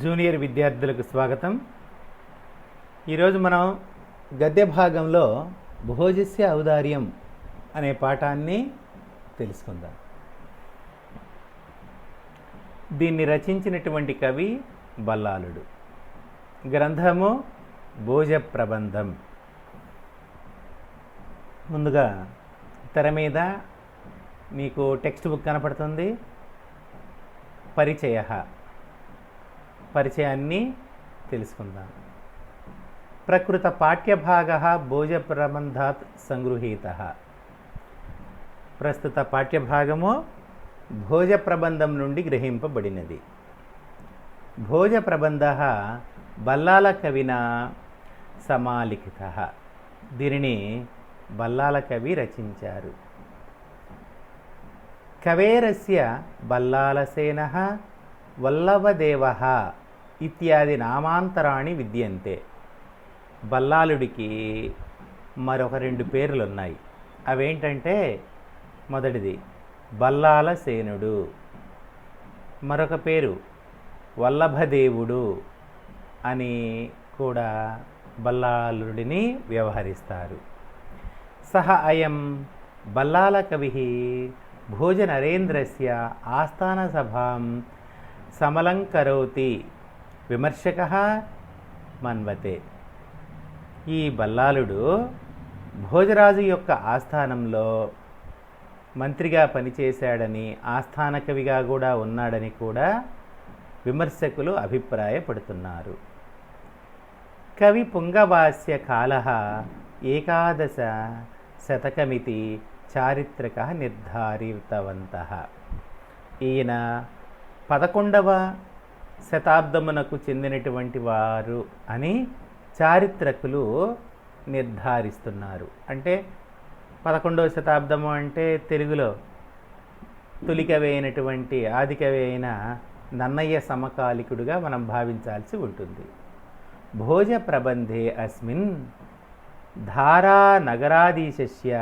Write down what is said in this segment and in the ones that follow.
Junior విద్యార్థులకు స్వాగతం. ఈరోజు మనం గద్య భాగంలో భోజస్య ఔదార్యం అనే పాఠాన్ని తెలుసుకుందాం. దీన్ని రచించినటువంటి కవి బల్లాళుడు. గ్రంథము భోజ ప్రబంధం. ముందుగా తెర మీద మీకు టెక్స్ట్ బుక్ కనపడుతుంది. పరిచయాన్ని తెలుసుకుందాం. ప్రకృత పాఠ్యభాగ భోజ ప్రబంధాత్ సంగృహీత. ప్రస్తుత పాఠ్యభాగము భోజ ప్రబంధం నుండి గ్రహింపబడినది. భోజ ప్రబంధ బల్లాళ కవినా సమాలిఖిత. దీనిని బల్లాళ కవి రచించారు. కవేరస్య బల్లాళసేనః వల్లభదేవః ఇత్యాది నామాంతరాణి విద్యంతే. బల్లాళుడికి మరొక 2 పేర్లు ఉన్నాయి. అవేంటంటే, మొదటిది బల్లాళసేనుడు, మరొక పేరు వల్లభదేవుడు అని కూడా బల్లాళుడిని వ్యవహరిస్తారు. సహ అయం బల్లాళ కవి భోజనరేంద్రస్య ఆస్థాన సభాం సమలంకరోతి విమర్శకః మన్వతే. ఈ బల్లాళుడు భోజరాజు యొక్క ఆస్థానంలో మంత్రిగా పనిచేశాడని, ఆస్థాన కవిగా కూడా ఉన్నాడని కూడా విమర్శకులు అభిప్రాయపడుతున్నారు. కవి పుంగవాస్య కాలః 11 శతకమితి చారిత్రక నిర్ధారితవంతః. ఈయన 11వ శతాబ్దమునకు చెందినటువంటి వారు అని చారిత్రకులు నిర్ధారిస్తున్నారు. అంటే 11వ శతాబ్దము అంటే తెలుగులో తొలికవి అయినటువంటి ఆదికవి అయిన నన్నయ్య సమకాలికుడుగా మనం భావించాల్సి ఉంటుంది. భోజ ప్రబంధే అస్మిన్ ధారా నగరాధీశస్య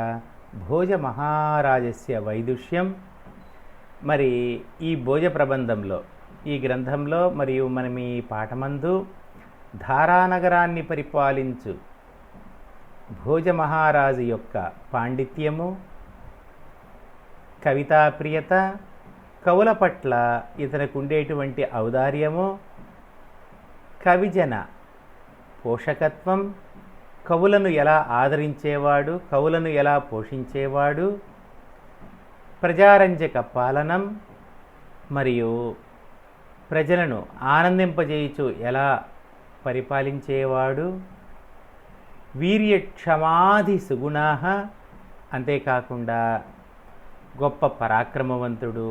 భోజ మహారాజస్య వైదుష్యం. మరి ఈ భోజ ప్రబంధంలో, ఈ గ్రంథంలో మరియు మనం ఈ పాఠమందు ధారానగరాన్ని పరిపాలించు భోజ మహారాజు యొక్క పాండిత్యము, కవితాప్రియత, కవుల పట్ల ఇతనికి ఉండేటువంటి ఔదార్యము, కవిజన పోషకత్వం, కవులను ఎలా ఆదరించేవాడు, కవులను ఎలా పోషించేవాడు, ప్రజారంజక పాలనం మరియు ప్రజలను ఆనందింపజేయుచు ఎలా పరిపాలించేవాడు, వీర్యక్షమాధి సుగుణాః, అంతేకాకుండా గొప్ప పరాక్రమవంతుడు,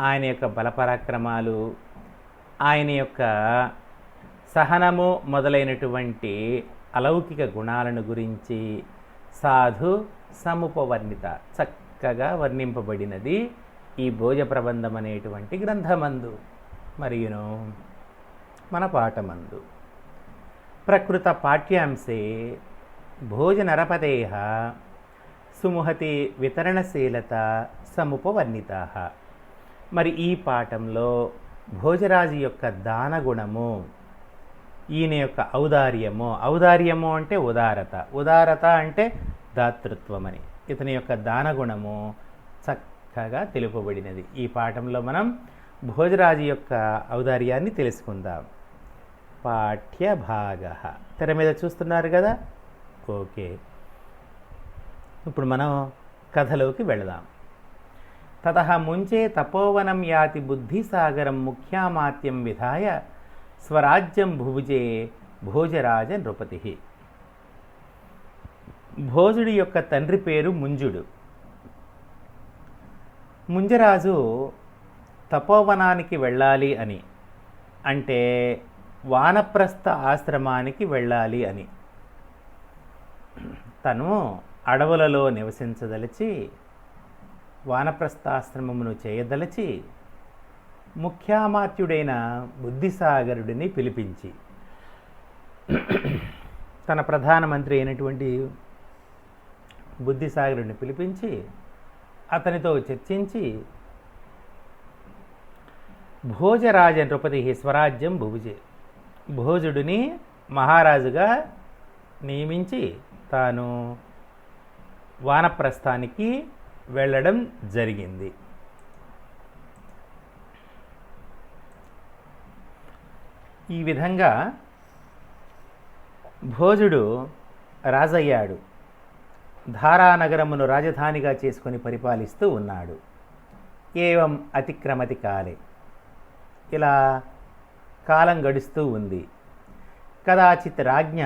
ఆయన యొక్క బలపరాక్రమాలు, ఆయన యొక్క సహనము మొదలైనటువంటి అలౌకిక గుణాలను గురించి సాధు సముపవర్ణిత, చక్కగా వర్ణింపబడినది ఈ భోజ ప్రబంధం అనేటువంటి గ్రంథమందు మరియును మన పాఠమందు. ప్రకృత పాఠ్యాంశే భోజనరపతేః సుముహతి వితరణశీలత సముపవర్ణితాః. మరి ఈ పాఠంలో భోజరాజు యొక్క దానగుణము, ఈయన యొక్క ఔదార్యము, ఔదార్యము అంటే ఉదారత, ఉదారత అంటే దాతృత్వం అని, ఇతని యొక్క దానగుణము చక్కగా తెలుపబడినది. ఈ పాఠంలో మనం భోజరాజు యొక్క ఔదార్యాన్ని తెలుసుకుందాం. పాఠ్యభాగ తెర మీద చూస్తున్నారు కదా. ఓకే, ఇప్పుడు మనం కథలోకి వెళదాం. తతః ముంచే తపోవనం యాతి బుద్ధిసాగరం ముఖ్యామాత్యం విధాయ స్వరాజ్యం భుభుజే భోజరాజ నృపతి. భోజుడి యొక్క తండ్రి పేరు ముంజుడు. ముంజరాజు తపోవనానికి వెళ్ళాలి అని, అంటే వానప్రస్థ ఆశ్రమానికి వెళ్ళాలి అని, తను అడవులలో నివసించదలిచి, వానప్రస్థాశ్రమమును చేయదలిచి ముఖ్యామాత్యుడైన బుద్ధిసాగరుడిని పిలిపించి, తన ప్రధానమంత్రి అయినటువంటి బుద్ధిసాగరుడిని పిలిపించి అతనితో చర్చించి భోజరాజ నృపతి స్వరాజ్యం భుభుజే. భోజుడిని మహారాజుగా నియమించి తాను వానప్రస్థానికి వెళ్ళడం జరిగింది. ఈ విధంగా భోజుడు రాజయ్యాడు. ధారానగరమును రాజధానిగా చేసుకొని పరిపాలిస్తూ ఉన్నాడు. ఏవం అతిక్రమతి కాలే. ఇలా కాలం గడుస్తూ ఉంది. కదాచిత్ రాజ్ఞ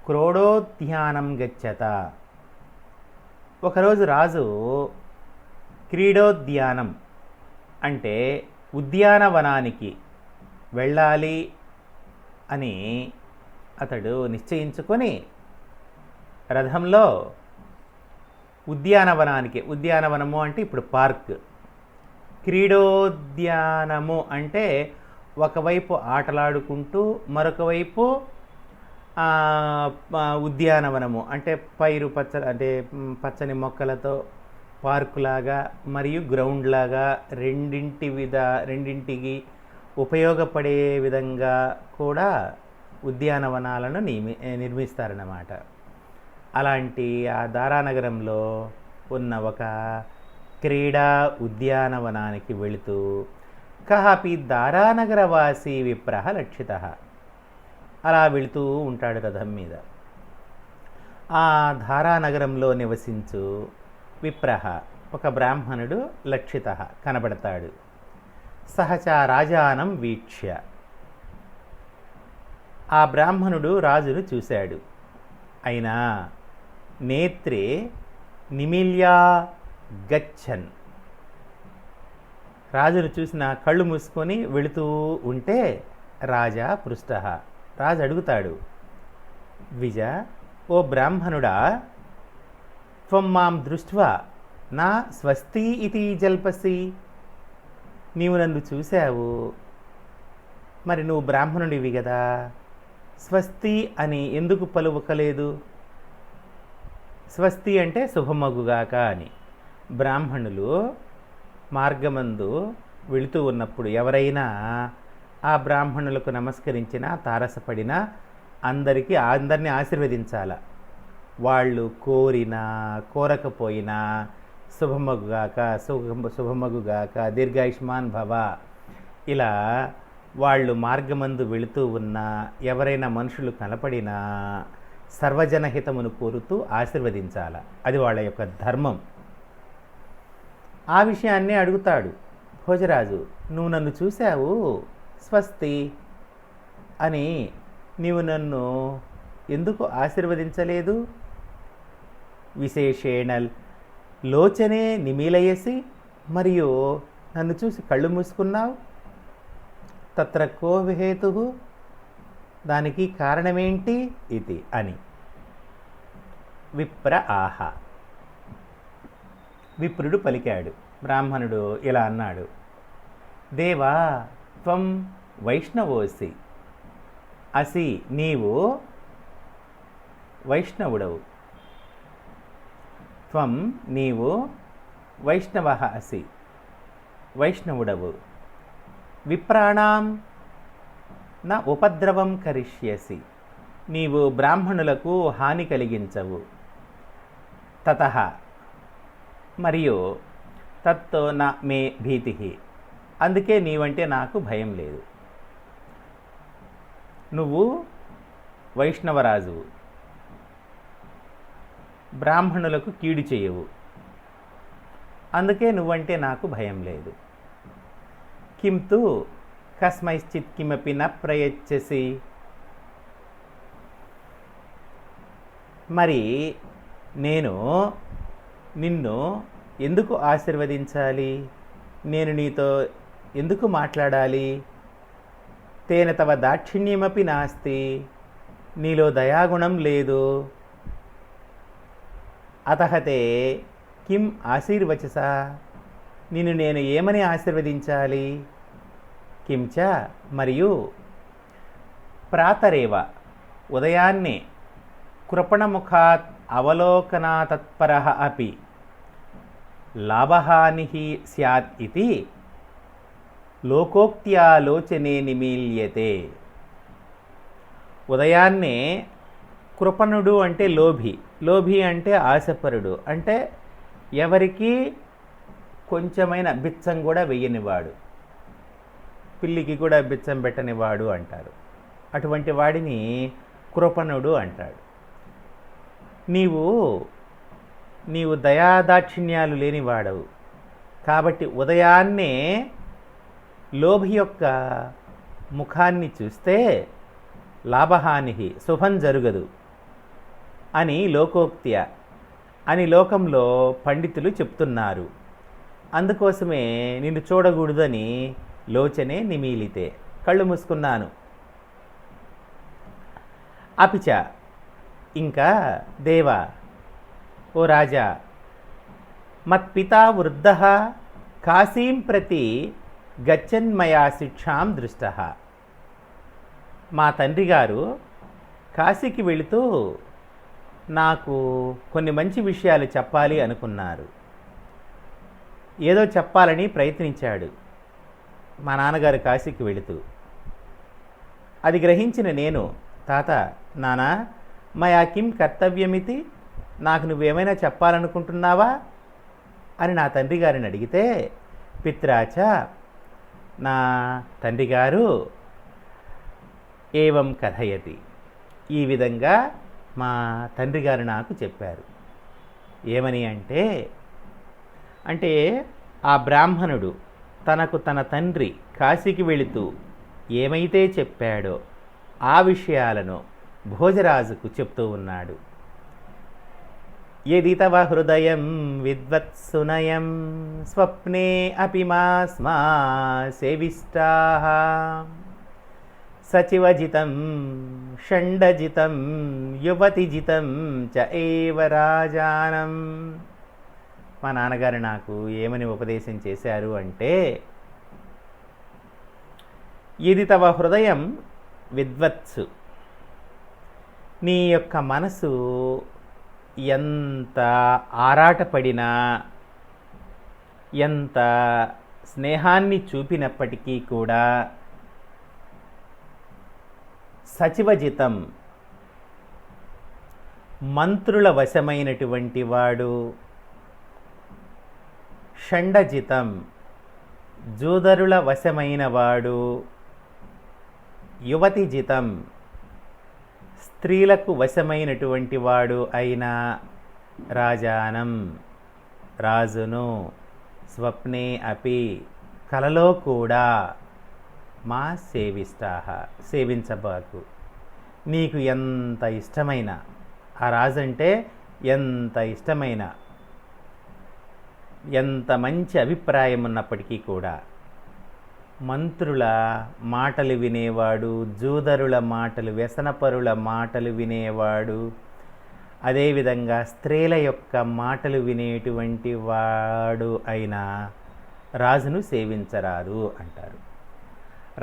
క్రోడోద్యానం గచ్చత. ఒకరోజు రాజు క్రీడోద్యానం అంటే ఉద్యానవనానికి వెళ్ళాలి అని అతడు నిశ్చయించుకొని రథంలో ఉద్యానవనము అంటే ఇప్పుడు పార్క్, క్రీడోద్యానము అంటే ఒకవైపు ఆటలాడుకుంటూ మరొక వైపు ఉద్యానవనము అంటే పచ్చని మొక్కలతో పార్కులాగా మరియు గ్రౌండ్ లాగా రెండింటికి ఉపయోగపడే విధంగా కూడా ఉద్యానవనాలను నిర్మిస్తారన్నమాట. అలాంటి ఆ దారానగరంలో ఉన్న ఒక క్రీడా ఉద్యానవనానికి వెళుతూ కహాపి దారానగరవాసి విప్రహ లక్షిత. అలా వెళుతూ ఉంటాడు రథం మీద. ఆ ధారానగరంలో నివసించు విప్రహ ఒక బ్రాహ్మణుడు లక్షిత కనబడతాడు. సహచ రాజానం వీక్ష్య. ఆ బ్రాహ్మణుడు రాజును చూశాడు. అయినా నేత్రే నిమిల్యా గచ్చన్. రాజును చూసిన కళ్ళు మూసుకొని వెళుతూ ఉంటే రాజా పృష్ట. రాజు అడుగుతాడు, ద్విజ, ఓ బ్రాహ్మణుడా, త్వం మాం దృష్ట్వా నా స్వస్తి ఇతి జల్పసి. నీవు నన్ను చూశావు, మరి నువ్వు బ్రాహ్మణుడివి కదా, స్వస్తి అని ఎందుకు పలుకలేదు? స్వస్తి అంటే శుభమగుగాక అని. బ్రాహ్మణులు మార్గమందు వెళుతూ ఉన్నప్పుడు ఎవరైనా ఆ బ్రాహ్మణులకు నమస్కరించినా తారసపడినా అందరినీ ఆశీర్వదించాల. వాళ్ళు కోరినా కోరకపోయినా శుభమగుగాక దీర్ఘాయుష్మాన్ భవ, ఇలా వాళ్ళు మార్గమందు వెళుతూ ఉన్నా ఎవరైనా మనుషులు కనపడినా సర్వజనహితమును కోరుతూ ఆశీర్వదించాల. అది వాళ్ళ యొక్క ధర్మం. ఆ విషయాన్ని అడుగుతాడు భోజరాజు. నువ్వు నన్ను చూశావు, స్వస్తి అని నీవు నన్ను ఎందుకు ఆశీర్వదించలేదు? విశేషేణ లోచనే నిమీలయసి, మరియు నన్ను చూసి కళ్ళు మూసుకున్నావు. తత్ర కో హేతు, దానికి కారణమేంటి ఇది అని. విప్ర ఆహ. విప్రుడు పలికాడు. బ్రాహ్మణుడు ఇలా అన్నాడు, దేవా త్వం వైష్ణవోసి. అసి నీవు వైష్ణవుడవు. త్వం నీవు వైష్ణవ అసి వైష్ణవుడవు. విప్రాణాం నా ఉపద్రవం కరిష్యసి. నీవు బ్రాహ్మణులకు హాని కలిగించవు. తతః మరియు తత్తో నా మే భీతి. అందుకే నీవంటే నాకు భయం లేదు. నువ్వు వైష్ణవరాజువు, బ్రాహ్మణులకు కీడు చేయవు, అందుకే నువ్వంటే నాకు భయం లేదు. కింతు కస్మైశ్చిత్ కిమపి న ప్రయచ్చసి. మరి నేను నిన్ను ఎందుకు ఆశీర్వదించాలి? నేను నీతో ఎందుకు మాట్లాడాలి? తేన తవ దాక్షిణ్యమపి నాస్తి. నీలో దయాగుణం లేదు. అతహతే కిం ఆశీర్వచస. నిన్ను నేను ఏమని ఆశీర్వదించాలి? కించ మరియు ప్రాతరేవ ఉదయాన్నే కృపణముఖాత్ అవలోకనాతత్పరః అపి లాభహాని స్యాత్ ఇది లోకోక్త్యాలోచనే నిమీల్యతే. ఉదయాన్నే కృపణుడు అంటే లోభి, లోభి అంటే ఆశపరుడు, అంటే ఎవరికి కొంచెమైన బిచ్చం కూడా వెయ్యనివాడు, పిల్లికి కూడా బిచ్చం పెట్టనివాడు అంటారు. అటువంటి వాడిని కృపణుడు అంటాడు. నీవు దయాదాక్షిణ్యాలు లేనివాడవు కాబట్టి ఉదయాన్నే లోభి యొక్క ముఖాన్ని చూస్తే లాభహాని, శుభం జరగదు అని లోకోక్త్య అని లోకంలో పండితులు చెప్తున్నారు. అందుకోసమే నిన్ను చూడకూడదని లోచనే నిమీలితే, కళ్ళు మూసుకున్నాను. అపిచ ఇంకా దేవా, ఓ రాజా, మత్పితా వృద్ధ కాశీం ప్రతి గచ్చన్మయా శిక్షాం దృష్ట. మా తండ్రి గారు కాశీకి వెళుతూ నాకు కొన్ని మంచి విషయాలు చెప్పాలి అనుకున్నారు. ఏదో చెప్పాలని ప్రయత్నించాడు మా నాన్నగారు కాశీకి వెళుతూ. అది గ్రహించిన నేను, తాత, నానా మయా కిం కర్తవ్యమితి, నాకు నువ్వేమైనా చెప్పాలనుకుంటున్నావా అని నా తండ్రి గారిని అడిగితే, పిత్రాచ, నా తండ్రి గారు ఏవం కథయతి, ఈ విధంగా మా తండ్రి గారు నాకు చెప్పారు. ఏమని అంటే ఆ బ్రాహ్మణుడు తనకు తన తండ్రి కాశీకి వెళుతూ ఏమైతే చెప్పాడో ఆ విషయాలను భోజరాజుకు చెప్తూ ఉన్నాడు. యది తవ హృదయం విద్వత్సునయం స్వప్నే అపి మాస్మా సేవిష్టాః సచివజితం షండజితం యువతిజితం చ ఏవ రాజానం. మా నాన్నగారు నాకు ఏమని ఉపదేశం చేశారు అంటే, ఇది తవ హృదయం విద్వత్సు, నీ యొక్క మనసు ఎంత ఆరాటపడినా, ఎంత స్నేహాన్ని చూపినప్పటికీ కూడా సచివజితం, మంత్రుల వశమైనటువంటి వాడు, షండజితం, జూదరుల వశమైన వాడు, యువతిజితం, స్త్రీలకు వశమైనటువంటి వాడు అయిన రాజానం, రాజును, స్వప్నే అపి, కలలో కూడా, మా సేవిష్టాః, సేవించబాకు. నీకు ఎంత ఇష్టమైన, ఆ రాజు అంటే ఎంత ఇష్టమైన, ఎంత మంచి అభిప్రాయం ఉన్నప్పటికీ కూడా మంత్రుల మాటలు వినేవాడు, జూదరుల మాటలు, వ్యసనపరుల మాటలు వినేవాడు, అదేవిధంగా స్త్రీల యొక్క మాటలు వినేటువంటి వాడు అయిన రాజును సేవించరాదు అంటారు.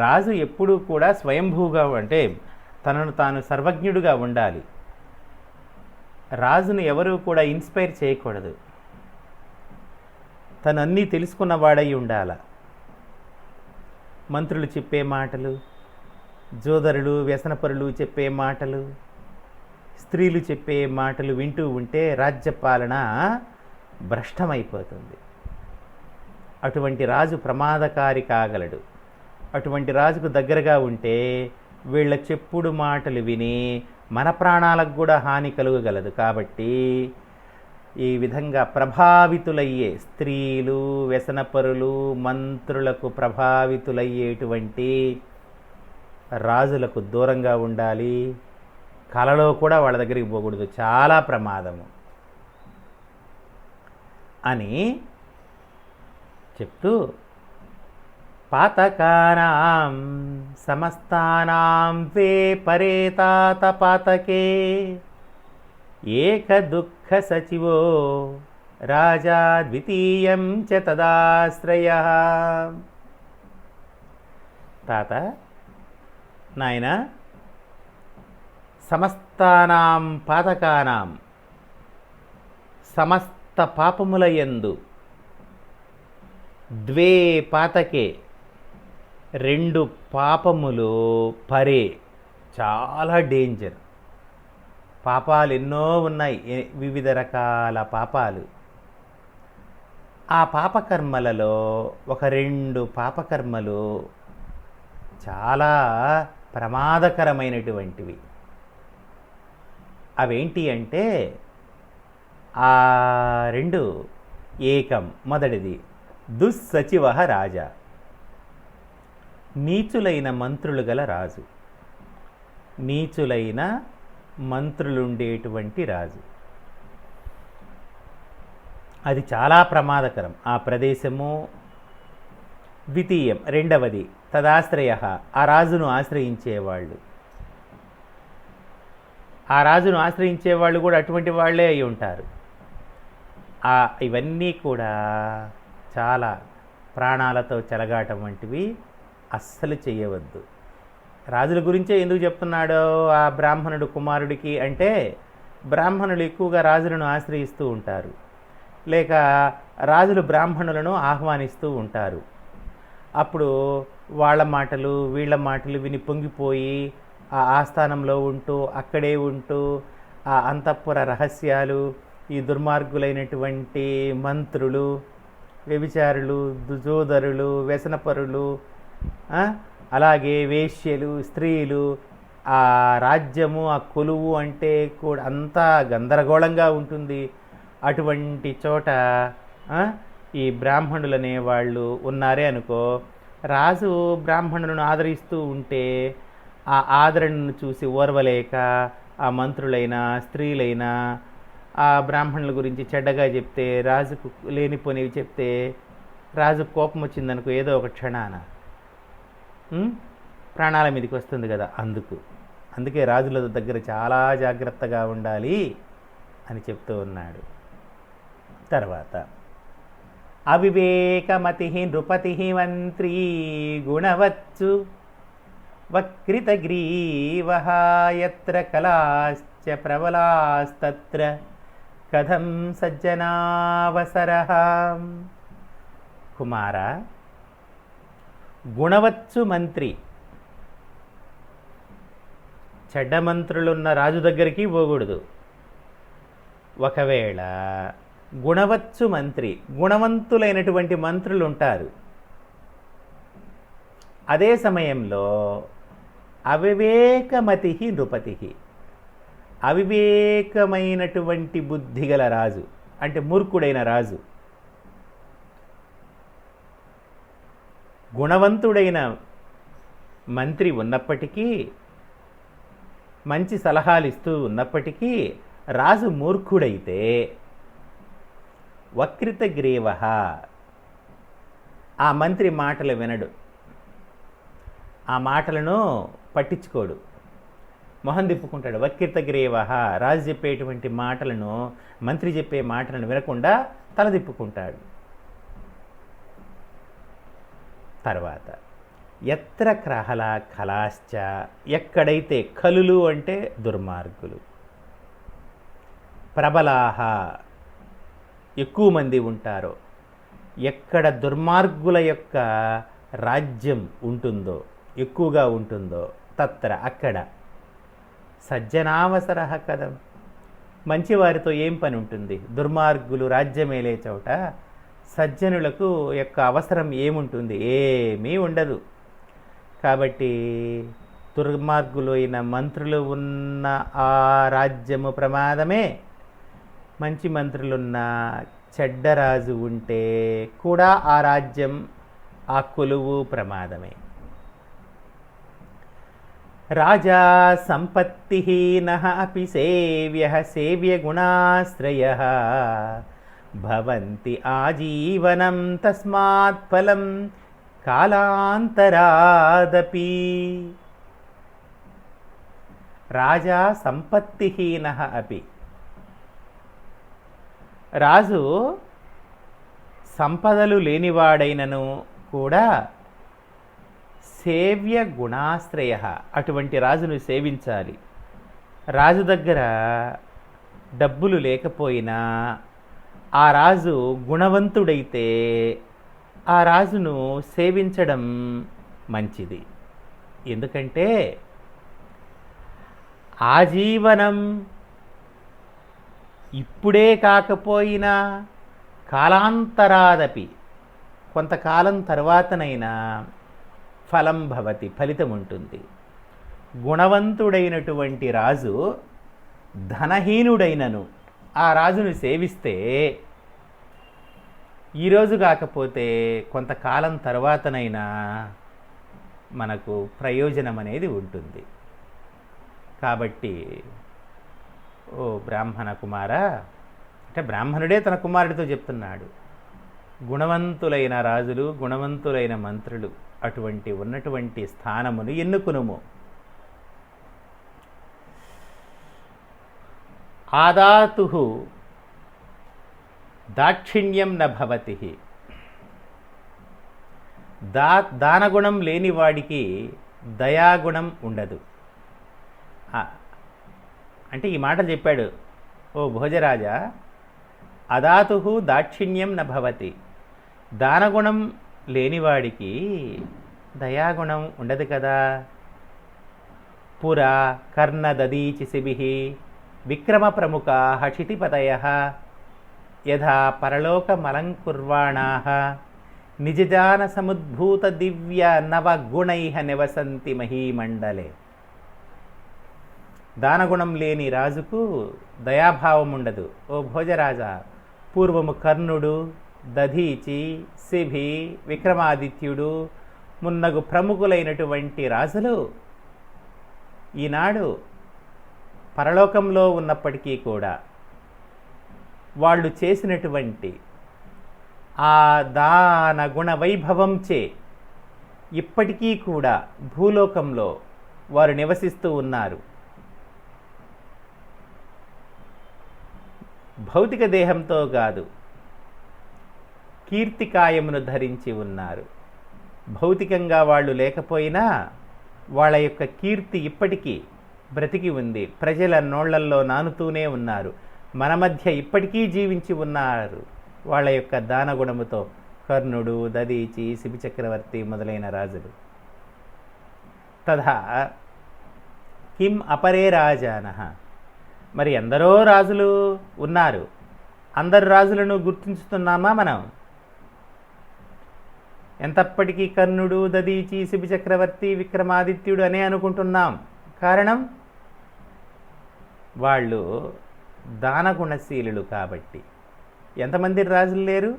రాజు ఎప్పుడూ కూడా స్వయంభూగా, అంటే తనను తాను సర్వజ్ఞుడుగా ఉండాలి. రాజును ఎవరూ కూడా ఇన్స్పైర్ చేయకూడదు. తను అన్నీ తెలుసుకున్నవాడై ఉండాల. మంత్రులు చెప్పే మాటలు, జోదరులు వ్యసనపరులు చెప్పే మాటలు, స్త్రీలు చెప్పే మాటలు వింటూ ఉంటే రాజ్యపాలన భ్రష్టమైపోతుంది. అటువంటి రాజు ప్రమాదకారి కాగలడు. అటువంటి రాజుకు దగ్గరగా ఉంటే వీళ్ళ చెప్పుడు మాటలు విని మన ప్రాణాలకు కూడా హాని కలుగగలదు. కాబట్టి ఈ విధంగా ప్రభావితులయ్యే స్త్రీలు, వ్యసనపరులు, మంత్రులకు ప్రభావితులయ్యేటువంటి రాజులకు దూరంగా ఉండాలి. కలలో కూడా వాళ్ళ దగ్గరికి పోకూడదు, చాలా ప్రమాదము అని చెప్తూ, పాతకానాం సమస్తానాం వే పరేతాత పాతకే ఏక దుఃఖ సచివో రాజా ద్వితీయం చ తదాశ్రయః. తాత, నాయన, సమస్తానాం పాతకానాం, సమస్త పాపముల యందు, ద్వే పాతకే, 2 పాపములు పరే, చాలా డేంజర్. పాపాలు ఎన్నో ఉన్నాయి, వివిధ రకాల పాపాలు. ఆ పాపకర్మలలో ఒక 2 పాపకర్మలు చాలా ప్రమాదకరమైనటువంటివి. అవేంటి అంటే ఆ 2 ఏకం, మొదటిది దుస్సచివ రాజా, నీచులైన మంత్రులు గల రాజు, నీచులైన మంత్రులుండేటువంటి రాజు. అది చాలా ప్రమాదకరం ఆ ప్రదేశము. ద్వితీయం, రెండవది తదాశ్రయ, ఆ రాజును ఆశ్రయించేవాళ్ళు. ఆ రాజును ఆశ్రయించేవాళ్ళు కూడా అటువంటి వాళ్ళే అయి ఉంటారు. ఇవన్నీ కూడా చాలా ప్రాణాలతో చెలగాటం వంటివి, అస్సలు చేయవద్దు. రాజుల గురించే ఎందుకు చెప్తున్నాడో ఆ బ్రాహ్మణుడు కుమారుడికి అంటే, బ్రాహ్మణులు ఎక్కువగా రాజులను ఆశ్రయిస్తూ ఉంటారు, లేక రాజులు బ్రాహ్మణులను ఆహ్వానిస్తూ ఉంటారు. అప్పుడు వాళ్ళ మాటలు వీళ్ళ మాటలు విని పొంగిపోయి ఆ ఆస్థానంలో ఉంటూ, అక్కడే ఉంటూ ఆ అంతఃపుర రహస్యాలు, ఈ దుర్మార్గులైనటువంటి మంత్రులు, వ్యభిచారులు, దుజోదరులు, వ్యసనపరులు, అలాగే వేశ్యలు, స్త్రీలు, ఆ రాజ్యము, ఆ కొలువు అంటే కూడా అంతా గందరగోళంగా ఉంటుంది. అటువంటి చోట ఈ బ్రాహ్మణులు అనేవాళ్ళు ఉన్నారే అనుకో, రాజు బ్రాహ్మణులను ఆదరిస్తూ ఉంటే ఆ ఆదరణను చూసి ఓర్వలేక ఆ మంత్రులైనా స్త్రీలైనా ఆ బ్రాహ్మణుల గురించి చెడ్డగా చెప్తే, రాజుకు లేనిపోనివి చెప్తే, రాజు కోపం వచ్చిందనుకో ఏదో ఒక క్షణాన ప్రాణాల మీదకి వస్తుంది కదా. అందుకే రాజుల దగ్గర చాలా జాగ్రత్తగా ఉండాలి అని చెప్తూ ఉన్నాడు. తర్వాత అవివేకమతి నృపతి మంత్రీ గుణవత్సు వక్రితగ్రీవ యత్ర కళాశ్చ ప్రబలాస్తత్ర కథం సజ్జనావసరః. కుమార, గుణవత్సు మంత్రి, చెడ్డ మంత్రులున్న రాజు దగ్గరికి పోకూడదు. ఒకవేళ గుణవత్సు మంత్రి, గుణవంతులైనటువంటి మంత్రులు ఉంటారు, అదే సమయంలో అవివేకమతి నృపతి, అవివేకమైనటువంటి బుద్ధిగల రాజు అంటే మూర్ఖుడైన రాజు, గుణవంతుడైన మంత్రి ఉన్నప్పటికీ, మంచి సలహాలు ఇస్తూ ఉన్నప్పటికీ రాజు మూర్ఖుడైతే వక్రిత గ్రీవ, ఆ మంత్రి మాటలు వినడు, ఆ మాటలను పట్టించుకోడు, మొహం తిప్పుకుంటాడు. వక్రిత గ్రీవ, రాజు చెప్పేటువంటి మాటలను, మంత్రి చెప్పే మాటలను వినకుండా తల తిప్పుకుంటాడు. తర్వాత ఎత్ర క్రహల కళాశ్చ, ఎక్కడైతే కలులు అంటే దుర్మార్గులు, ప్రబలాహ ఎక్కువ మంది ఉంటారో, ఎక్కడ దుర్మార్గుల యొక్క రాజ్యం ఉంటుందో, ఎక్కువగా ఉంటుందో, తత్ర అక్కడ సజ్జనావసర కథం, మంచివారితో ఏం పని ఉంటుంది? దుర్మార్గులు రాజ్యమేలే చోట సజ్జనులకు యొక్క అవసరం ఏముంటుంది? ఏమీ ఉండదు. కాబట్టి దుర్మార్గులు అయిన మంత్రులు ఉన్న ఆ రాజ్యము ప్రమాదమే, మంచి మంత్రులున్న చెడ్డరాజు ఉంటే కూడా ఆ రాజ్యం, ఆ కొలువు ప్రమాదమే. రాజా సంపత్తిహీనః అపి సేవ్యః సేవ్యగుణాశ్రయః భవంతి ఆజీవనం తస్మాత్ ఫలం కాలాంతరాదపి. రాజా సంపత్తిహీనః అపి, రాజు సంపదలు లేనివాడైనను కూడా సేవ్య గుణాశ్రయ, అటువంటి రాజును సేవించాలి. రాజు దగ్గర డబ్బులు లేకపోయినా ఆ రాజు గుణవంతుడైతే ఆ రాజును సేవించడం మంచిది. ఎందుకంటే ఆజీవనం ఇప్పుడే కాకపోయినా కాలాంతరాదపి కొంతకాలం తర్వాతనైనా ఫలం భవతి, ఫలితం ఉంటుంది. గుణవంతుడైనటువంటి రాజు ధనహీనుడైనను ఆ రాజును సేవిస్తే ఈరోజు కాకపోతే కొంతకాలం తర్వాతనైనా మనకు ప్రయోజనం అనేది ఉంటుంది. కాబట్టి ఓ బ్రాహ్మణ కుమార, అంటే బ్రాహ్మణుడే తన కుమారుడితో చెప్తున్నాడు, గుణవంతులైన రాజులు, గుణవంతులైన మంత్రులు అటువంటి ఉన్నటువంటి స్థానమును ఎన్నుకునుము. ఆదాతు దాక్షిణ్యం న భవతి. దానగుణం లేనివాడికి దయాగుణం ఉండదు. అంటే ఈ మాటలు చెప్పాడు, ఓ భోజరాజా, అదాతు దాక్షిణ్యం న భవతి. దానగుణం లేనివాడికి దయాగుణం ఉండదు కదా. పురా కర్ణదదీచిశిభిః విక్రమ ప్రముఖా హఠితిపతయ యథా పరలోకమలంకుర్వాణాః నిజజాన సముద్భూత దివ్య నవగుణైః నివసంతి మహీమండలే. దానగుణం లేని రాజుకు దయాభావం ఉండదు. ఓ భోజరాజా, పూర్వము కర్ణుడు, దధీచి, శిభి, విక్రమాదిత్యుడు మున్నగు ప్రముఖులైనటువంటి రాజులు ఈనాడు పరలోకంలో ఉన్నప్పటికీ కూడా వాళ్ళు చేసినటువంటి ఆ దాన గుణ వైభవంచే ఇప్పటికీ కూడా భూలోకంలో వారు నివసిస్తూ ఉన్నారు. భౌతిక దేహంతో కాదు, కీర్తికాయమును ధరించి ఉన్నారు. భౌతికంగా వాళ్ళు లేకపోయినా వాళ్ళ యొక్క కీర్తి ఇప్పటికీ బ్రతికి ఉంది. ప్రజల నోళ్లల్లో నానుతూనే ఉన్నారు. మన మధ్య ఇప్పటికీ జీవించి ఉన్నారు వాళ్ళ యొక్క దానగుణముతో. కర్ణుడు, దదీచి, శిబి చక్రవర్తి మొదలైన రాజులు. తథా కిం అపరే రాజానః. మరి ఎందరో రాజులు ఉన్నారు. అందరు రాజులను గుర్తించుతున్నామా మనం? ఎంతప్పటికీ కర్ణుడు, దదీచి, శిబి చక్రవర్తి, విక్రమాదిత్యుడు అనే అనుకుంటున్నాం. కారణం వాళ్ళు దానగుణశీలులు కాబట్టి. ఎంతమంది రాజులు లేరు?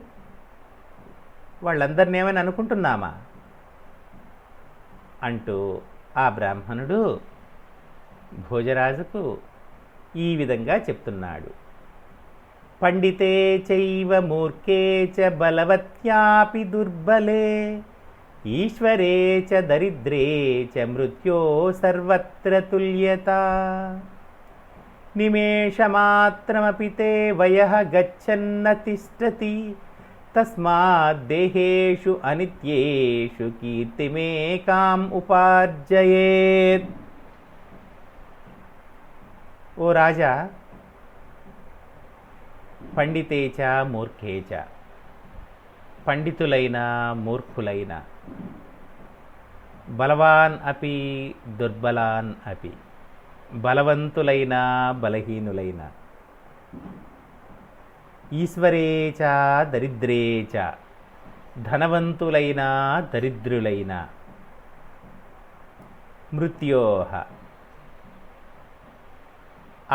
వాళ్ళందరినీ ఏమైనా అనుకుంటున్నామా అంటూ ఆ బ్రాహ్మణుడు భోజరాజుకు ఈ విధంగా చెప్తున్నాడు. పండితే చైవ మూర్ఖే చ బలవత్యాపి దుర్బలే ఈశ్వరే చ దరిద్రే చ మృత్యో సర్వత్ర తుల్యత. నిమేషమాత్రమపి తే వయః గచ్చన్న తిష్టతి తస్మాత్ దేహేషు అనిత్యేషు కీర్తిమేకాం ఉపార్జయేత్. ఓ రాజా, పండితేచ మూర్ఖేచ, పండితులైన మూర్ఖులైన, బలవాన్ అపి దుర్బలాన్ అపి, బలవంతులైన బలహీనులైన, ఈశ్వరేచ దరిద్రేచ, ధనవంతులైన దరిద్రులైన, మృత్యోహ,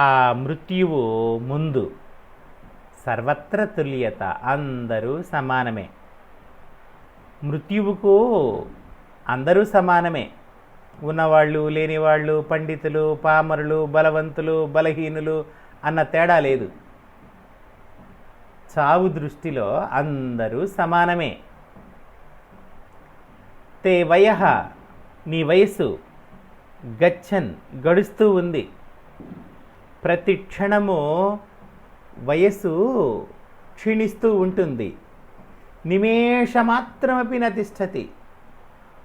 ఆ మృత్యువు ముందు, సర్వత్ర తుల్యత, అందరూ సమానమే. మృత్యువుకు అందరూ సమానమే. ఉన్నవాళ్ళు, లేనివాళ్ళు, పండితులు, పామరులు, బలవంతులు, బలహీనులు అన్న తేడా లేదు. చావు దృష్టిలో అందరూ సమానమే. తే వయః, నీ వయస్సు, గచ్చన్, గడుస్తూ ఉంది. ప్రతి క్షణము వయస్సు క్షీణిస్తూ ఉంటుంది. నిమేషమాత్రమపి న తిష్టతి,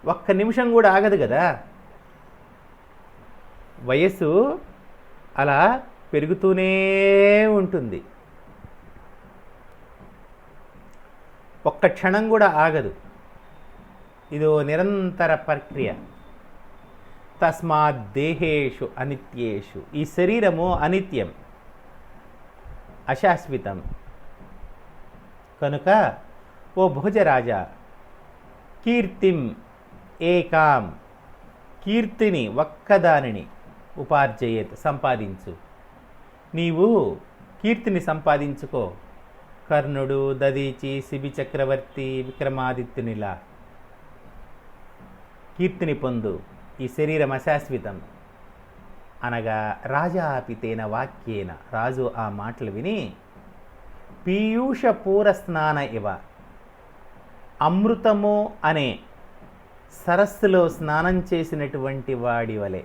ఒక్క నిమిషం కూడా ఆగదు కదా. వయస్సు అలా పెరుగుతూనే ఉంటుంది, ఒక్క క్షణం కూడా ఆగదు. ఇదో నిరంతర ప్రక్రియ. తస్మాత్ దేహేషు అనిత్యేషు, ఈ శరీరము అనిత్యం, అశాశ్వతం. కనుక ఓ భోజరాజా, కీర్తిం ఏకాం, కీర్తిని ఒక్కదానిని, ఉపార్జయేత్ సంపాదించు. నీవు కీర్తిని సంపాదించుకో. కర్ణుడు, దదీచి, శిబి చక్రవర్తి, విక్రమాదిత్యునిలా కీర్తిని పొందు. ఈ శరీరం అశాశ్వతం అనగా రాజా అపితేన వాక్యేన, రాజు ఆ మాటలు విని పీయూష పూర స్నాన ఇవ, అమృతము అనే సరస్సులో స్నానం చేసినటువంటి వాడి వలె,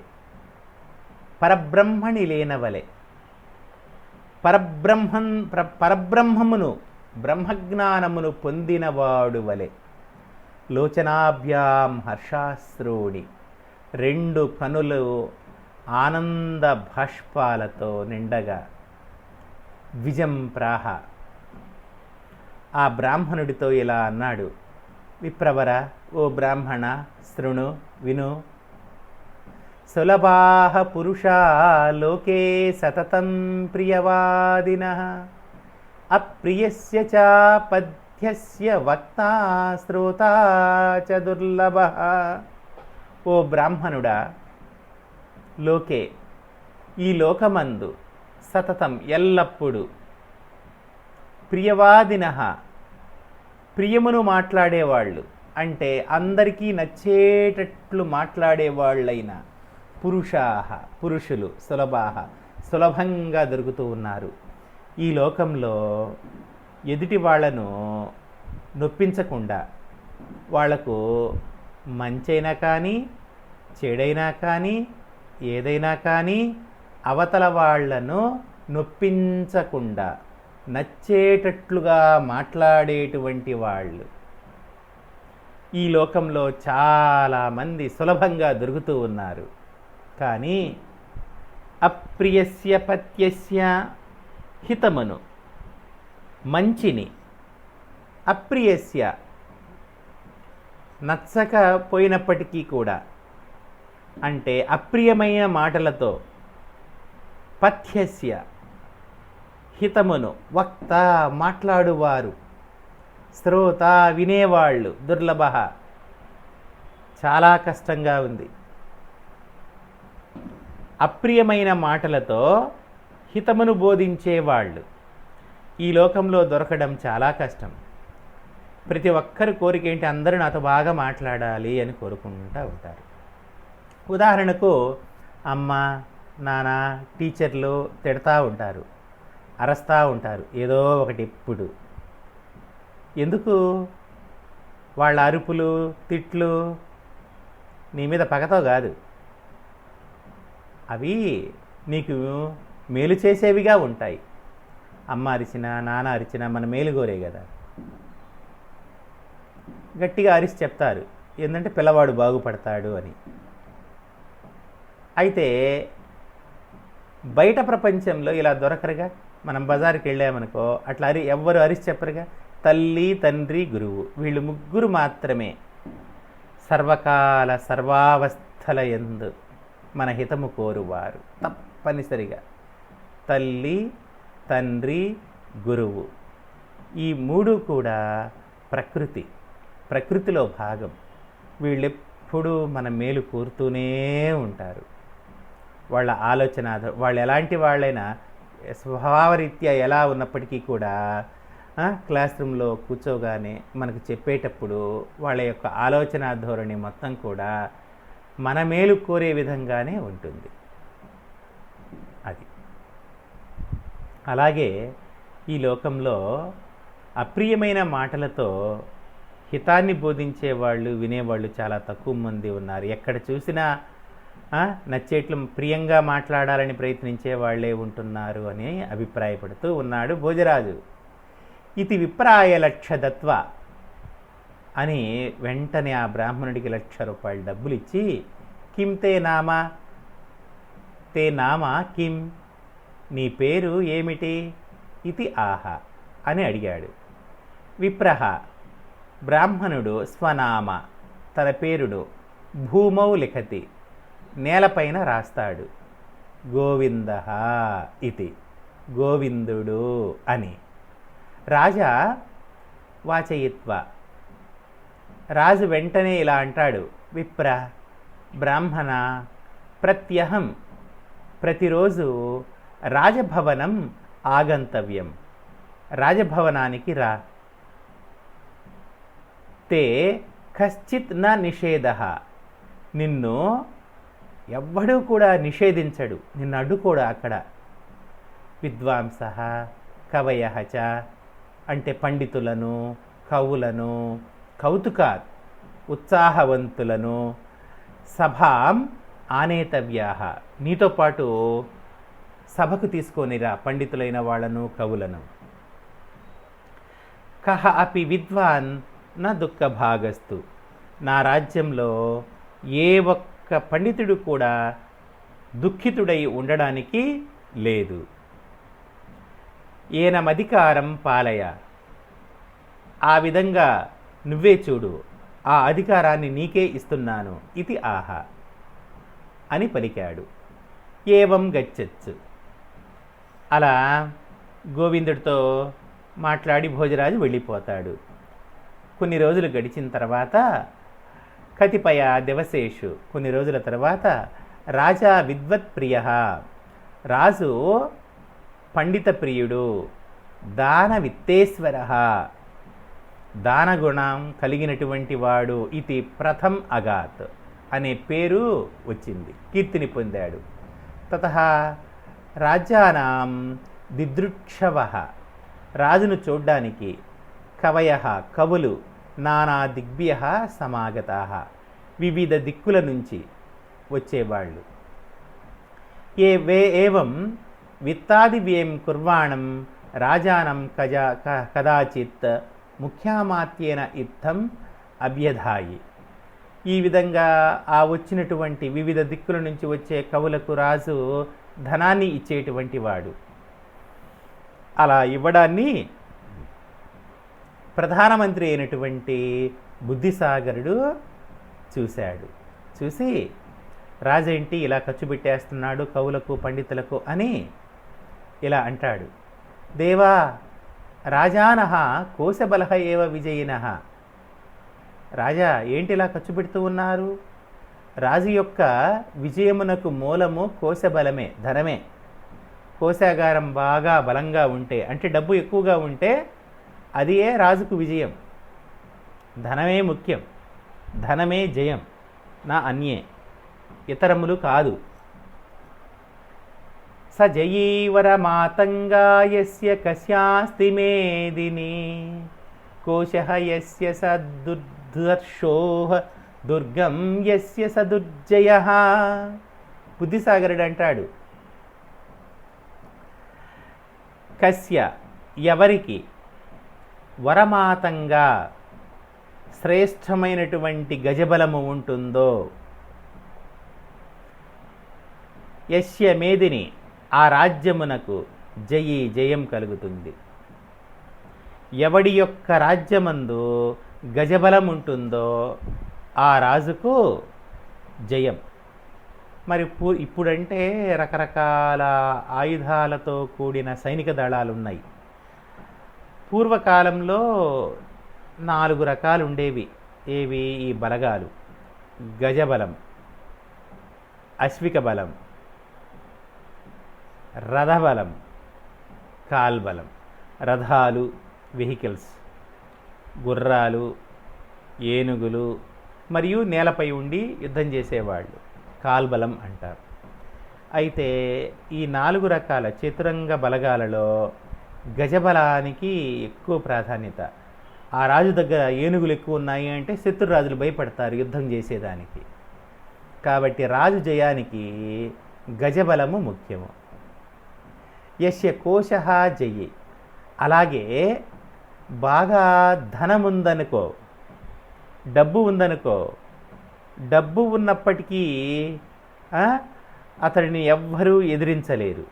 పరబ్రహ్మణి లేనవలె, పరబ్రహ్మమును బ్రహ్మజ్ఞానమును పొందినవాడు వలె, లోచనాభ్యాం హర్షాశ్రూణి, రెండు కనులు ఆనంద భాష్పాలతో నిండగా, విజం ప్రాహ, ఆ బ్రాహ్మణుడితో ఇలా అన్నాడు. విప్రవర, ఓ బ్రాహ్మణ, శృణు, విను. సులభాః పురుషా లోకే సతతం ప్రియవాదినః, అప్రియస్య చ పథ్యస్య వక్తా శ్రోతా చ దుర్లభః. ఓ బ్రాహ్మణుడా, లోకే, ఈ లోకమందు, సతతం ఎల్లప్పుడూ, ప్రియవాదినః, ప్రియమును మాట్లాడేవాళ్ళు, అంటే అందరికీ నచ్చేటట్లు మాట్లాడేవాళ్ళైన పురుషాః, పురుషులు, సులభాః, సులభంగా దొరుకుతూ ఉన్నారు. ఈ లోకంలో ఎదుటి వాళ్ళను నొప్పించకుండా, వాళ్లకు మంచైనా కానీ చెడైనా కానీ ఏదైనా కానీ అవతల వాళ్లను నొప్పించకుండా నచ్చేటట్లుగా మాట్లాడేటువంటి వాళ్ళు ఈ లోకంలో చాలామంది సులభంగా దొరుకుతూ ఉన్నారు. కానీ అప్రియస్య పత్యస్య, హితమును, మంచిని, అప్రియస్య, నచ్చకపోయినప్పటికీ కూడా, అంటే అప్రియమైన మాటలతో, పథ్యస్య, హితమును, వక్త, మాట్లాడువారు, శ్రోత, వినేవాళ్ళు, దుర్లభ, చాలా కష్టంగా ఉంది. అప్రియమైన మాటలతో హితమును బోధించేవాళ్ళు ఈ లోకంలో దొరకడం చాలా కష్టం. ప్రతి ఒక్కరి కోరిక ఏంటి, అందరూ నాతో బాగా మాట్లాడాలి అని కోరుకుంటూ ఉంటారు. ఉదాహరణకు అమ్మ, నాన్న, టీచర్లు తిడతా ఉంటారు, అరస్తూ ఉంటారు ఏదో ఒకటి. ఇప్పుడు ఎందుకు వాళ్ళ అరుపులు, తిట్లు నీ మీద పగతో కాదు, అవి నీకు మేలు చేసేవిగా ఉంటాయి. అమ్మ అరిచినా, నాన్న అరిచినా మన మేలు కోరే కదా. గట్టిగా అరిచి చెప్తారు, ఏంటంటే పిల్లవాడు బాగుపడతాడు అని. అయితే బయట ప్రపంచంలో ఇలా దొరకరుగా. మనం బజారుకి వెళ్ళామనుకో, అట్లా ఎవ్వరు అరిచి చెప్పరుగా. తల్లి, తండ్రి, గురువు, వీళ్ళు ముగ్గురు మాత్రమే సర్వకాల సర్వావస్థల యందు మన హితము కోరువారు. తప్పనిసరిగా తల్లి, తండ్రి, గురువు, ఈ మూడు కూడా ప్రకృతిలో భాగం. వీళ్ళెప్పుడూ మన మేలు కోరుతూనే ఉంటారు. వాళ్ళ ఆలోచన, వాళ్ళు ఎలాంటి వాళ్ళైనా స్వభావరీత్యా ఎలా ఉన్నప్పటికీ కూడా క్లాస్ రూమ్లో కూర్చోగానే మనకు చెప్పేటప్పుడు వాళ్ళ యొక్క ఆలోచన ధోరణి మొత్తం కూడా మన మేలు కోరే విధంగానే ఉంటుంది. అది అలాగే ఈ లోకంలో అప్రియమైన మాటలతో హితాన్ని బోధించేవాళ్ళు, వినేవాళ్ళు చాలా తక్కువ మంది ఉన్నారు. ఎక్కడ చూసినా నచ్చేట్లు ప్రియంగా మాట్లాడాలని ప్రయత్నించే వాళ్ళే ఉంటున్నారు అని అభిప్రాయపడుతూ ఉన్నాడు భోజరాజు. ఇది విప్రాయ లక్షదత్వ అని వెంటనే ఆ బ్రాహ్మణుడికి 1,00,000 రూపాయలు డబ్బులు ఇచ్చి, కిం తే నామా, తే నామా కిం, నీ పేరు ఏమిటి, ఇది ఆహ అని అడిగాడు. విప్రహ, బ్రాహ్మణుడు స్వనామ, తన పేరును భూమౌ లిఖతి, నేలపైన రాస్తాడు. గోవింద ఇది, గోవిందుడు అని. రాజా వాచయిత్వ, రాజు వెంటనే ఇలా అంటాడు. విప్ర బ్రాహ్మణ ప్రత్యహం, ప్రతిరోజు రాజభవనం ఆగంతవ్యం, రాజభవనానికి రా. తే కశ్చిత్ న నిషేధ, నిన్ను ఎవ్వడూ కూడా నిషేధించడు, నిన్ను అడ్డుకోడు అక్కడ. విద్వాంస కవయ చ, అంటే పండితులను, కవులను, కౌతుకాత్ ఉత్సాహవంతులను, సభాం ఆనేతవ్యా, నీతో పాటు సభకు తీసుకొనిరా పండితులైన వాళ్ళను, కవులను. కహ అపి విద్వాన్ నా దుఃఖభాగస్తు, నా రాజ్యంలో ఏ ఒక్క పండితుడు కూడా దుఃఖితుడై ఉండడానికి లేదు. ఏనమధికారం పాలయ, ఆ విధంగా నువ్వే చూడు, ఆ అధికారాన్ని నీకే ఇస్తున్నాను. ఇది ఆహ అని పలికాడు. ఏవం గచ్చచ్చు, అలా గోవిందుడితో మాట్లాడి భోజరాజు వెళ్ళిపోతాడు. కొన్ని రోజులు గడిచిన తర్వాత, కతిపయ దివసేషు, కొన్ని రోజుల తర్వాత, రాజా విద్వత్ ప్రియ, రాజు పండిత ప్రియుడు, దాన విత్తేశ్వర, దానగుణం కలిగినటువంటి వాడు, ఇది ప్రథం అగాత్ అనే పేరు వచ్చింది, కీర్తిని పొందాడు. తతః రాజ్యానాం దిదృక్షవ, రాజును చూడ్డానికి కవయ కవులు నానా దిగ్భ్య సమాగతా, వివిధ దిక్కుల నుంచి వచ్చేవాళ్ళు. ఏవం విత్తాదివ్యం కుర్వాణం రాజానం కదాచిత్ ముఖ్యామాత్యేన ఇత్థం అభ్యధాయి. ఈ విధంగా ఆ వచ్చినటువంటి వివిధ దిక్కుల నుంచి వచ్చే కవులకు రాజు ధనాన్ని ఇచ్చేటువంటి వాడు. అలా ఇవ్వడాన్ని ప్రధానమంత్రి అయినటువంటి బుద్ధిసాగరుడు చూశాడు. చూసి రాజేంటి ఇలా ఖర్చు పెట్టేస్తున్నాడు కవులకు, పండితులకు అని ఇలా అంటాడు. దేవా రాజానః కోశబలః ఏవ విజయినః, రాజా ఏంటి ఇలా ఖర్చు పెడుతూ ఉన్నారు? రాజు యొక్క విజయమునకు మూలము కోశబలమే, ధనమే. కోశాగారం బాగా బలంగా ఉంటే, అంటే డబ్బు ఎక్కువగా ఉంటే అదియే రాజుకు విజయం. ధనమే ముఖ్యం, ధనమే జయం, నా అన్యే, ఇతరములు కాదు. స జయీవర మాతంగాయస్య కస్యాస్తి మేదిని, కోశః యస్య సదుర్ధర్షోః దుర్గం యస్య సదుర్జయః. బుద్ధిసాగరుడు అంటాడు, కస్య ఎవరికి, వరమాతంగా శ్రేష్టమైనటువంటి గజబలము ఉంటుందో, యస్య మేదిని ఆ రాజ్యమునకు జయి జయం కలుగుతుంది. ఎవడి యొక్క రాజ్యమందు గజబలం ఉంటుందో ఆ రాజుకు జయం. మరి ఇప్పుడంటే రకరకాల ఆయుధాలతో కూడిన సైనిక దళాలు ఉన్నాయి. పూర్వకాలంలో 4 రకాలు ఉండేవి. ఏవి? ఈ బలగాలు: గజబలం, అశ్విక బలం, రథబలం, కాల్బలం. రథాలు వెహికల్స్, గుర్రాలు, ఏనుగులు మరియు నేలపై ఉండి యుద్ధం చేసేవాళ్ళు కాల్బలం అంటారు. అయితే ఈ 4 రకాల చతురంగ బలగాలలో గజబలానికి ఎక్కువ ప్రాధాన్యత. ఆ రాజు దగ్గర ఏనుగులు ఎక్కువ ఉన్నాయి అంటే శత్రురాజులు భయపడతారు యుద్ధం చేసేదానికి. కాబట్టి రాజు జయానికి గజబలము ముఖ్యము. యస్య కోశః జయి. అలాగే బాగా ధనం ఉందనుకో, డబ్బు ఉందనుకో, డబ్బు ఉన్నప్పటికీ అతడిని ఎవ్వరూ ఎదిరించలేరు.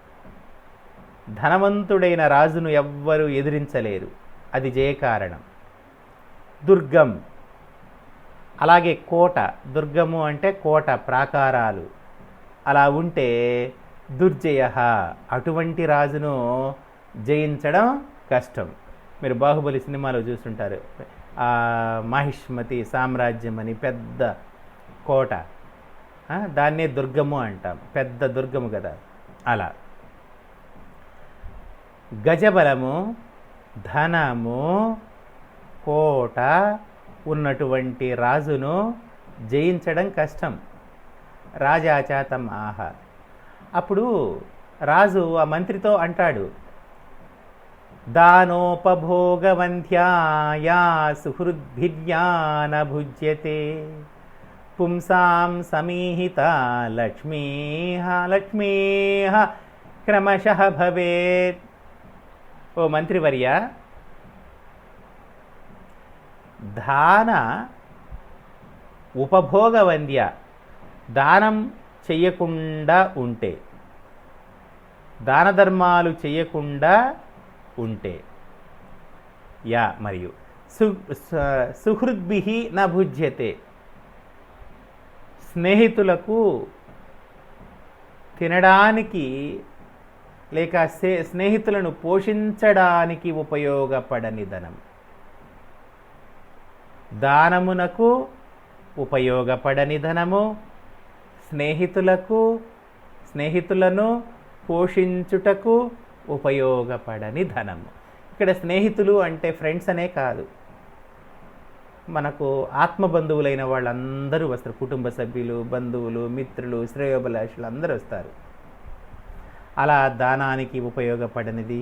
ధనవంతుడైన రాజును ఎవ్వరూ ఎదిరించలేరు. అది జయకారణం. దుర్గం, అలాగే కోట, దుర్గము అంటే కోట, ప్రాకారాలు అలా ఉంటే దుర్జయ, అటువంటి రాజును జయించడం కష్టం. మీరు బాహుబలి సినిమాలో చూస్తుంటారు, మాహిష్మతి సామ్రాజ్యం అని పెద్ద కోట, దాన్నే దుర్గము అంటాం, పెద్ద దుర్గము కదా. అలా గజబలము, ధనము, కోట ఉన్నటువంటి రాజును జయించడం కష్టం. రాజాచాతం ఆహ. అప్పుడు రాజు ఆ మంత్రితో అంటాడు, దానోపభోగవంధ్యాయా సుహృద్భిర్యాన భుజ్యతే పుంసాం సమీహిత లక్ష్మీహ క్రమశః భవేత్. ఓ మంత్రివర్య, దాన ఉపభోగవంద్య, దానం చెయ్యకుండా ఉంటే, దాన ధర్మాలు చెయ్యకుండా ఉంటే, మరియు సుహృద్భిః న భుజ్యతే, స్నేహితులకు తినడానికి లేక స్నేహితులను పోషించడానికి ఉపయోగపడని ధనం. దానమునకు ఉపయోగపడని ధనము, స్నేహితులను పోషించుటకు ఉపయోగపడని ధనము. ఇక్కడ స్నేహితులు అంటే ఫ్రెండ్స్ అనే కాదు, మనకు ఆత్మబంధువులైన వాళ్ళందరూ వస్తారు. కుటుంబ సభ్యులు, బంధువులు, మిత్రులు, శ్రేయోభిలాషులు అందరూ వస్తారు. అలా దానానికి ఉపయోగపడనిది,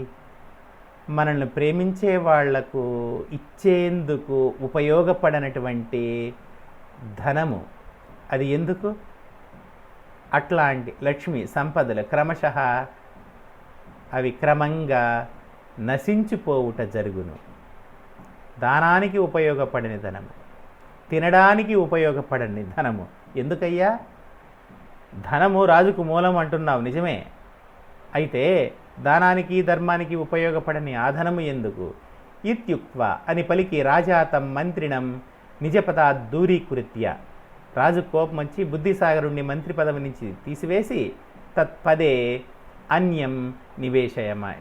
మనల్ని ప్రేమించే వాళ్లకు ఇచ్చేందుకు ఉపయోగపడనటువంటి ధనము, అది ఎందుకు? అట్లాంటి లక్ష్మి సంపదలు క్రమశః అవి క్రమంగా నశించిపోవుట జరుగును. దానానికి ఉపయోగపడని ధనము, తినడానికి ఉపయోగపడని ధనము ఎందుకయ్యా? ధనము రాజుకు మూలం అంటున్నావు నిజమే, అయితే దానానికి ధర్మానికి ఉపయోగపడని ఆ ధనము ఎందుకు? ఇత్యుక్త్వా అని పలికి రాజాతం మంత్రిణం నిజపదాత్ దూరీకృత్య, రాజు కోపం వచ్చి బుద్ధిసాగరుణ్ణి మంత్రి పదవి నుంచి తీసివేసి తత్పదే అన్యం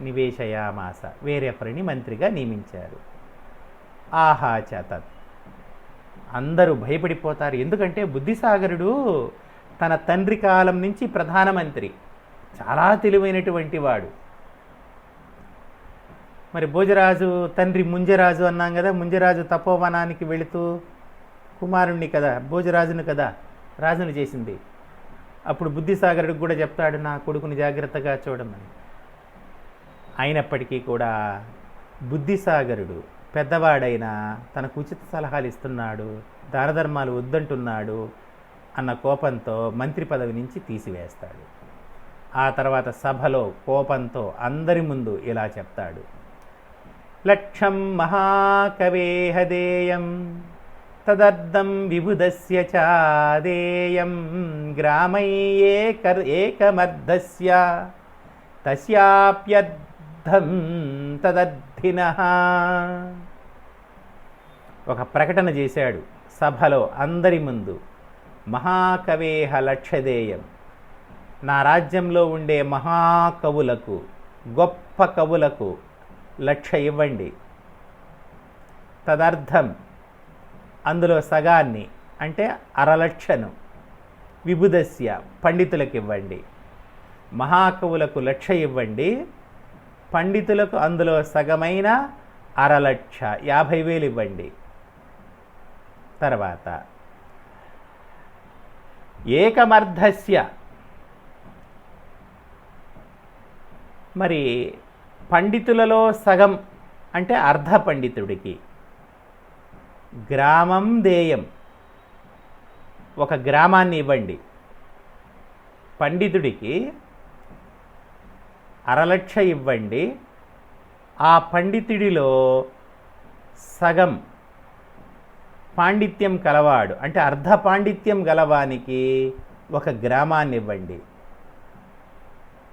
నివేశయామాస, వేరొకరిని మంత్రిగా నియమించారు. ఆహాచ తత్, అందరూ భయపడిపోతారు. ఎందుకంటే బుద్ధిసాగరుడు తన తండ్రి కాలం నుంచి ప్రధానమంత్రి, చాలా తెలివైనటువంటి వాడు. మరి భోజరాజు తండ్రి ముంజరాజు అన్నాం కదా, ముంజరాజు తపోవనానికి వెళుతూ కుమారుణ్ణి కదా, భోజరాజును కదా రాజును చేసింది. అప్పుడు బుద్ధిసాగరుడికి కూడా చెప్తాడు, నా కొడుకుని జాగ్రత్తగా చూడమని. అయినప్పటికీ కూడా బుద్ధిసాగరుడు పెద్దవాడైనా తనకు ఉచిత సలహాలు ఇస్తున్నాడు, దాన ధర్మాలు వద్దంటున్నాడు అన్న కోపంతో మంత్రి పదవి నుంచి తీసివేస్తాడు. ఆ తర్వాత సభలో కోపంతో అందరి ముందు ఇలా చెప్తాడు, లక్షం మహాకవేహదేయం తదర్థం విబుధస్య చాదేయం గ్రామైయేకమర్ధస్య తస్యాప్యర్థం తదర్థినః. ఒక ప్రకటన చేశాడు సభలో అందరి ముందు, మహాకవేహ లక్షదేయం, నా రాజ్యంలో ఉండే మహాకవులకు, గొప్ప కవులకు 1,00,000 ఇవ్వండి. తదర్థం, అందులో సగాన్ని అంటే 1/2 విబుధస్య, పండితులకు ఇవ్వండి. మహాకవులకు 1,00,000 ఇవ్వండి, పండితులకు అందులో సగమైన 1/2 50,000 ఇవ్వండి. తర్వాత ఏకమర్ధస్య, మరి పండితులలో సగం అంటే అర్ధ పండితుడికి గ్రామం దేయం, ఒక గ్రామాన్ని ఇవ్వండి. పండితుడికి 1/2 ఇవ్వండి, ఆ పండితుడిలో సగం పాండిత్యం కలవాడు అంటే అర్ధ పాండిత్యం గలవానికి ఒక గ్రామాన్ని ఇవ్వండి.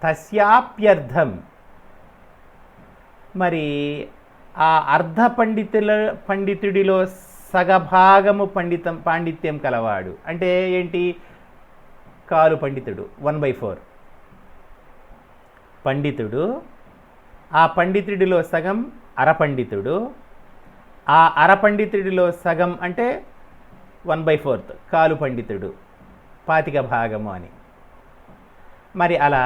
తస్యాప్యర్థం, మరి ఆ అర్ధ పండితుడిలో సగభాగము పాండిత్యం కలవాడు. అంటే ఏంటి? కాలు పండితుడు, 1/4 పండితుడు. ఆ పండితుడిలో సగం అరపండితుడు. ఆ అరపండితుడిలో సగం అంటే 1/4 కాలు పండితుడు, 25 భాగము అని. మరి అలా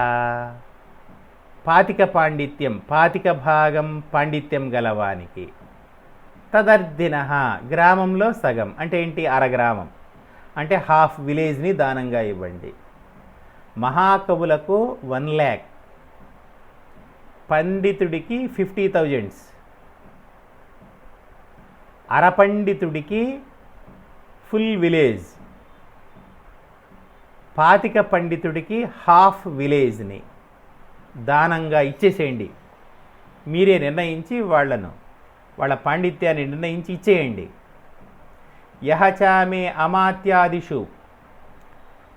25 భాగం పాండిత్యం గలవానికి తదర్ధిన గ్రామంలో సగం అంటే ఏంటి? అరగ్రామం అంటే హాఫ్ విలేజ్ని దానంగా ఇవ్వండి. మహాకవులకు 1 lakh, పండితుడికి 50,000, అరపండితుడికి ఫుల్ విలేజ్, 25 పండితుడికి హాఫ్ విలేజ్ని దానంగా ఇచ్చేసేయండి. మీరే నిర్ణయించి వాళ్ళ పాండిత్యాన్ని నిర్ణయించి ఇచ్చేయండి. యహచామే అమాత్యాదిషు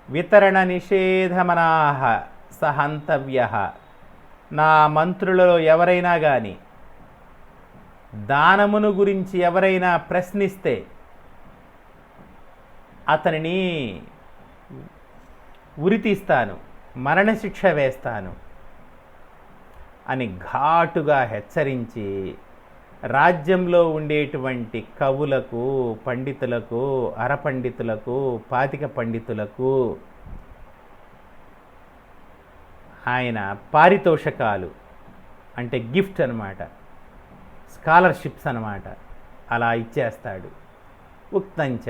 వితరణ నిషేధమనాహ సహంతవ్య. నా మంత్రులలో ఎవరైనా కానీ దానమును గురించి ఎవరైనా ప్రశ్నిస్తే అతనిని ఉరితీస్తాను, మరణశిక్ష వేస్తాను అని ఘాటుగా హెచ్చరించి రాజ్యంలో ఉండేటువంటి కవులకు, పండితులకు, అరపండితులకు, 25 పండితులకు ఆయన పారితోషకాలు అంటే గిఫ్ట్ అన్నమాట, స్కాలర్షిప్స్ అన్నమాట, అలా ఇచ్చేస్తాడు. ఉక్తంచ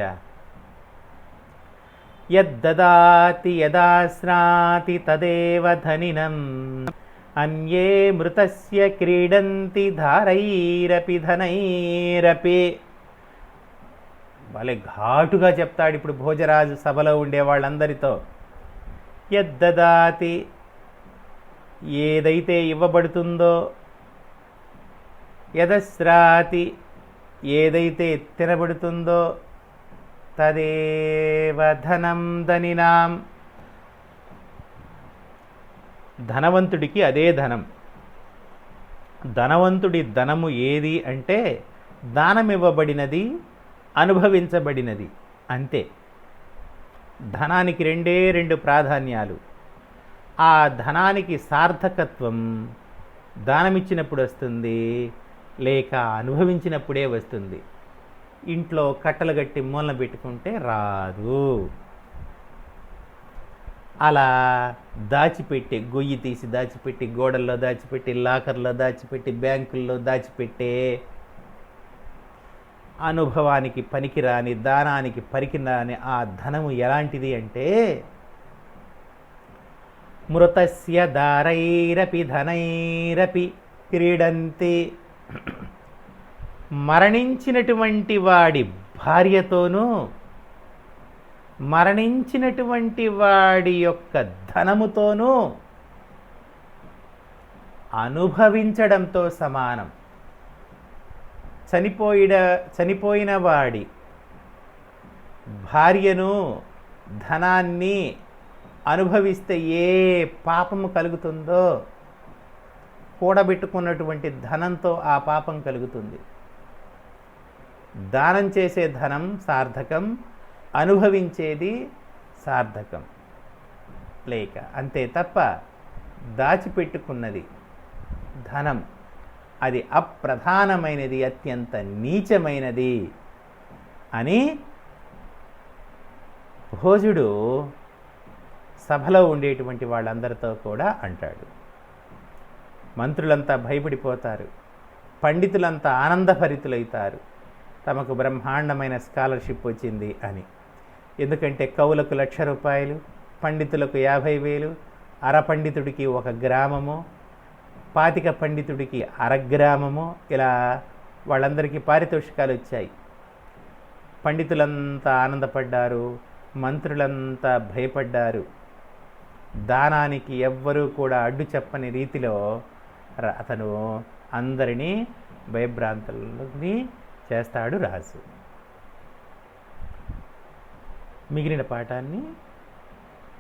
యద్దదాతి యదాశ్నాతి తదేవ ధనినం అన్యే మృతస్య క్రీడంతి ధారైరపి ధనైరపి. భలే ఘాటుగా చెప్తాడు ఇప్పుడు భోజరాజు సభలో ఉండే వాళ్ళందరితో. యద్దదాతి ఏదైతే ఇవ్వబడుతుందో, యదశ్రాతి ఏదైతే తినబడుతుందో, తదేవ ధనం ధనినాం ధనవంతుడికి అదే ధనం. ధనవంతుడి ధనము ఏది అంటే దానమివ్వబడినది, అనుభవించబడినది అంతే. ధనానికి 2 ప్రాధాన్యాలు. ఆ ధనానికి సార్థకత్వం దానమిచ్చినప్పుడు వస్తుంది, లేక అనుభవించినప్పుడే వస్తుంది. ఇంట్లో కట్టలు కట్టి మూలన పెట్టుకుంటే రాదు. అలా దాచిపెట్టి, గొయ్యి తీసి దాచిపెట్టి, గోడల్లో దాచిపెట్టి, లాకర్లో దాచిపెట్టి, బ్యాంకుల్లో దాచిపెట్టే అనుభవానికి పనికిరాని, దానానికి పనికిరాని ఆ ధనము ఎలాంటిది అంటే మృతస్య దారైరపి ధనైరపి క్రీడంతి. మరణించినటువంటి వాడి భార్యతోనూ, మరణించినటువంటి వాడి యొక్క ధనముతోనూ అనుభవించడంతో సమానం. చనిపోయిన వాడి భార్యను, ధనాన్ని అనుభవిస్తే ఏ పాపము కలుగుతుందో కూడబెట్టుకున్నటువంటి ధనంతో ఆ పాపం కలుగుతుంది. దానం చేసే ధనం సార్థకం, అనుభవించేది సార్థకం లేక అంతే తప్ప దాచిపెట్టుకున్నది ధనం అది అప్రధానమైనది, అత్యంత నీచమైనది అని భోజుడు సభలో ఉండేటువంటి వాళ్ళందరితో కూడా అంటాడు. మంత్రులంతా భయపడిపోతారు, పండితులంతా ఆనందభరితులైతారు, తమకు బ్రహ్మాండమైన స్కాలర్షిప్ వచ్చింది అని. ఎందుకంటే కవులకు 1,00,000 రూపాయలు, పండితులకు 50,000, అరపండితుడికి 1 గ్రామము, 25 పండితుడికి అరగ్రామము, ఇలా వాళ్ళందరికీ పారితోషికాలు వచ్చాయి. పండితులంతా ఆనందపడ్డారు, మంత్రులంతా భయపడ్డారు. దానానికి ఎవ్వరూ కూడా అడ్డు చెప్పని రీతిలో అతను అందరినీ భయభ్రాంతులని చేస్తాడు రాజు. మిగిలిన పాఠాన్ని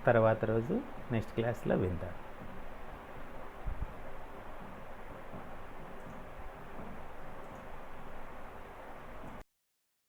తర్వాత రోజు నెక్స్ట్ క్లాస్లో విందాం.